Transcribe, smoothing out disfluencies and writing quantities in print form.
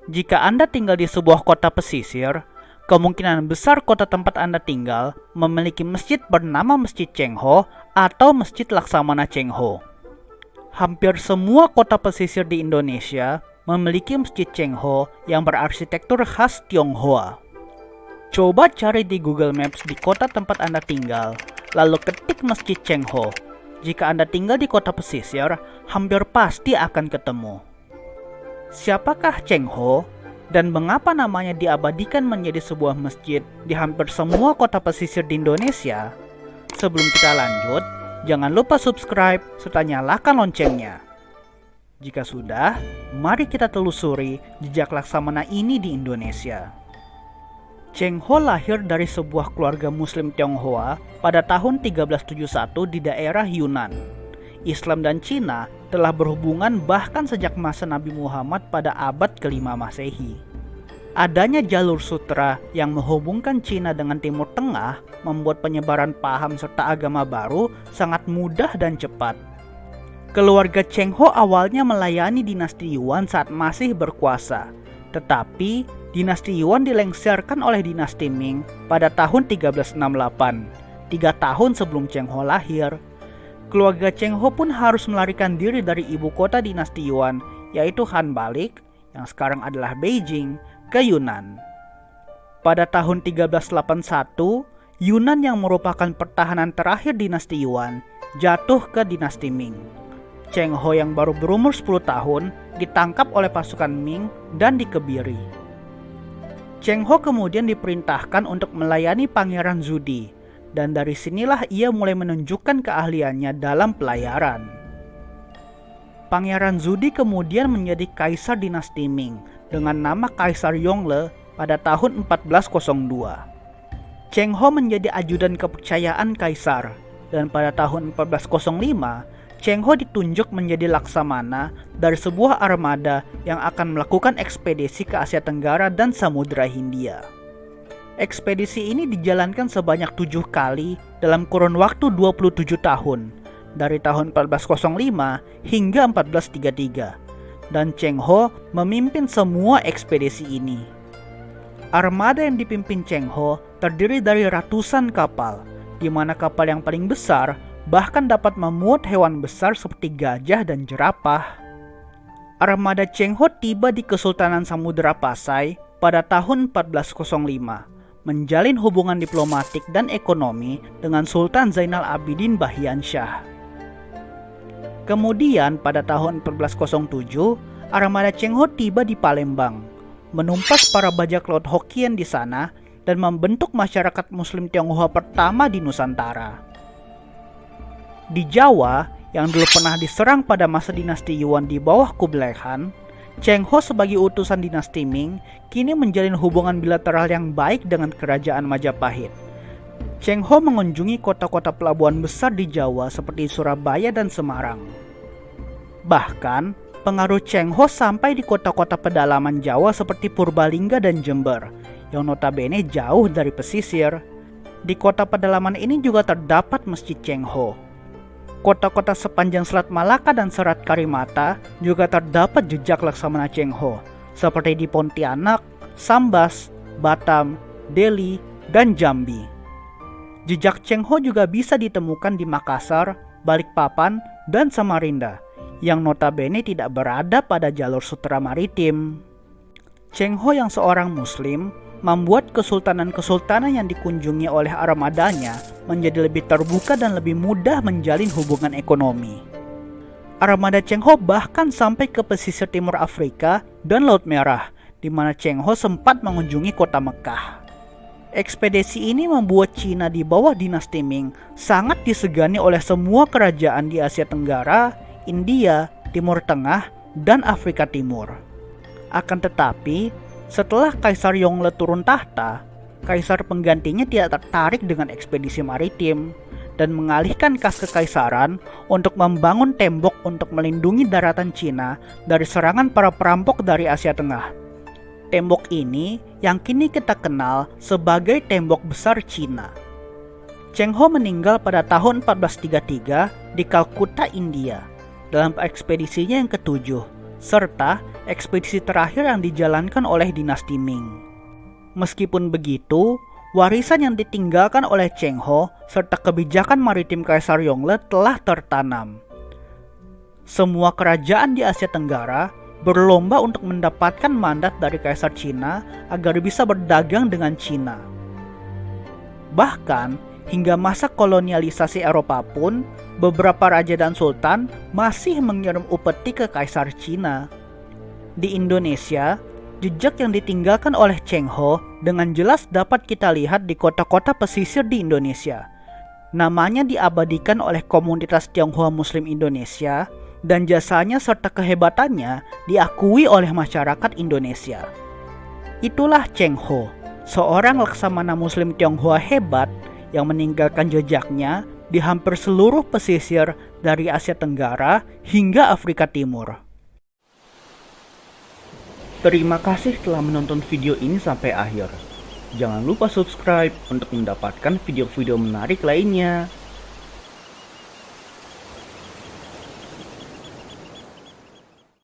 Jika Anda tinggal di sebuah kota pesisir, kemungkinan besar kota tempat Anda tinggal memiliki masjid bernama Masjid Cheng Ho atau Masjid Laksamana Cheng Ho. Hampir semua kota pesisir di Indonesia memiliki Masjid Cheng Ho yang berarsitektur khas Tionghoa. Coba cari di Google Maps di kota tempat Anda tinggal, lalu ketik Masjid Cheng Ho. Jika Anda tinggal di kota pesisir, hampir pasti akan ketemu. Siapakah Cheng Ho dan mengapa namanya diabadikan menjadi sebuah masjid di hampir semua kota pesisir di Indonesia? Sebelum kita lanjut, jangan lupa subscribe serta nyalakan loncengnya. Jika sudah, mari kita telusuri jejak Laksamana ini di Indonesia. Cheng Ho lahir dari sebuah keluarga Muslim Tionghoa pada tahun 1371 di daerah Yunnan. Islam dan Cina telah berhubungan bahkan sejak masa Nabi Muhammad pada abad ke-5 Masehi. Adanya jalur sutra yang menghubungkan Cina dengan Timur Tengah membuat penyebaran paham serta agama baru sangat mudah dan cepat. Keluarga Cheng Ho awalnya melayani dinasti Yuan saat masih berkuasa, tetapi dinasti Yuan dilengsarkan oleh dinasti Ming pada tahun 1368, 3 tahun sebelum Cheng Ho lahir. Keluarga Cheng Ho pun harus melarikan diri dari ibu kota dinasti Yuan, yaitu Han Balik, yang sekarang adalah Beijing, ke Yunnan. Pada tahun 1381, Yunnan yang merupakan pertahanan terakhir dinasti Yuan jatuh ke dinasti Ming. Cheng Ho yang baru berumur 10 tahun ditangkap oleh pasukan Ming dan dikebiri. Cheng Ho kemudian diperintahkan untuk melayani Pangeran Zudi, dan dari sinilah ia mulai menunjukkan keahliannya dalam pelayaran. Pangeran Zudi kemudian menjadi kaisar dinasti Ming dengan nama Kaisar Yongle pada tahun 1402. Cheng Ho menjadi ajudan kepercayaan kaisar, dan pada tahun 1405 Cheng Ho ditunjuk menjadi laksamana dari sebuah armada yang akan melakukan ekspedisi ke Asia Tenggara dan Samudra Hindia. Ekspedisi ini dijalankan sebanyak 7 kali dalam kurun waktu 27 tahun, dari tahun 1405 hingga 1433, dan Cheng Ho memimpin semua ekspedisi ini. Armada yang dipimpin Cheng Ho terdiri dari ratusan kapal, di mana kapal yang paling besar bahkan dapat memuat hewan besar seperti gajah dan jerapah. Armada Cheng Ho tiba di Kesultanan Samudra Pasai pada tahun 1405, menjalin hubungan diplomatik dan ekonomi dengan Sultan Zainal Abidin Bahyan Shah. Kemudian pada tahun 1407, armada Cheng Ho tiba di Palembang, menumpas para bajak laut Hokkien di sana dan membentuk masyarakat Muslim Tionghoa pertama di Nusantara. Di Jawa, yang dulu pernah diserang pada masa dinasti Yuan di bawah Kublai Khan, Cheng Ho sebagai utusan dinasti Ming kini menjalin hubungan bilateral yang baik dengan kerajaan Majapahit. Cheng Ho mengunjungi kota-kota pelabuhan besar di Jawa seperti Surabaya dan Semarang. Bahkan, pengaruh Cheng Ho sampai di kota-kota pedalaman Jawa seperti Purbalingga dan Jember, yang notabene jauh dari pesisir. Di kota pedalaman ini juga terdapat Masjid Cheng Ho. Kota-kota sepanjang Selat Malaka dan Selat Karimata juga terdapat jejak Laksamana Cheng Ho, seperti di Pontianak, Sambas, Batam, Deli, dan Jambi. Jejak Cheng Ho juga bisa ditemukan di Makassar, Balikpapan, dan Samarinda, yang notabene tidak berada pada jalur sutra maritim. Cheng Ho yang seorang Muslim membuat kesultanan-kesultanan yang dikunjungi oleh armadanya menjadi lebih terbuka dan lebih mudah menjalin hubungan ekonomi. Armada Cheng Ho bahkan sampai ke pesisir timur Afrika dan Laut Merah, di mana Cheng Ho sempat mengunjungi kota Mekah. Ekspedisi ini membuat Cina di bawah dinasti Ming sangat disegani oleh semua kerajaan di Asia Tenggara, India, Timur Tengah, dan Afrika Timur. Akan tetapi, setelah Kaisar Yongle turun tahta, kaisar penggantinya tidak tertarik dengan ekspedisi maritim dan mengalihkan kas kekaisaran untuk membangun tembok untuk melindungi daratan Cina dari serangan para perampok dari Asia Tengah. Tembok ini yang kini kita kenal sebagai Tembok Besar Cina. Cheng Ho meninggal pada tahun 1433 di Kalkutta, India, dalam ekspedisinya yang ketujuh, serta ekspedisi terakhir yang dijalankan oleh dinasti Ming. Meskipun begitu, warisan yang ditinggalkan oleh Cheng Ho serta kebijakan maritim Kaisar Yongle telah tertanam. Semua kerajaan di Asia Tenggara berlomba untuk mendapatkan mandat dari Kaisar Cina agar bisa berdagang dengan Cina. Bahkan, hingga masa kolonialisasi Eropa pun, beberapa raja dan sultan masih mengirim upeti ke Kaisar Cina. Di Indonesia, jejak yang ditinggalkan oleh Cheng Ho dengan jelas dapat kita lihat di kota-kota pesisir di Indonesia. Namanya diabadikan oleh komunitas Tionghoa Muslim Indonesia dan jasanya serta kehebatannya diakui oleh masyarakat Indonesia. Itulah Cheng Ho, seorang laksamana Muslim Tionghoa hebat yang meninggalkan jejaknya di hampir seluruh pesisir dari Asia Tenggara hingga Afrika Timur. Terima kasih telah menonton video ini sampai akhir. Jangan lupa subscribe untuk mendapatkan video-video menarik lainnya.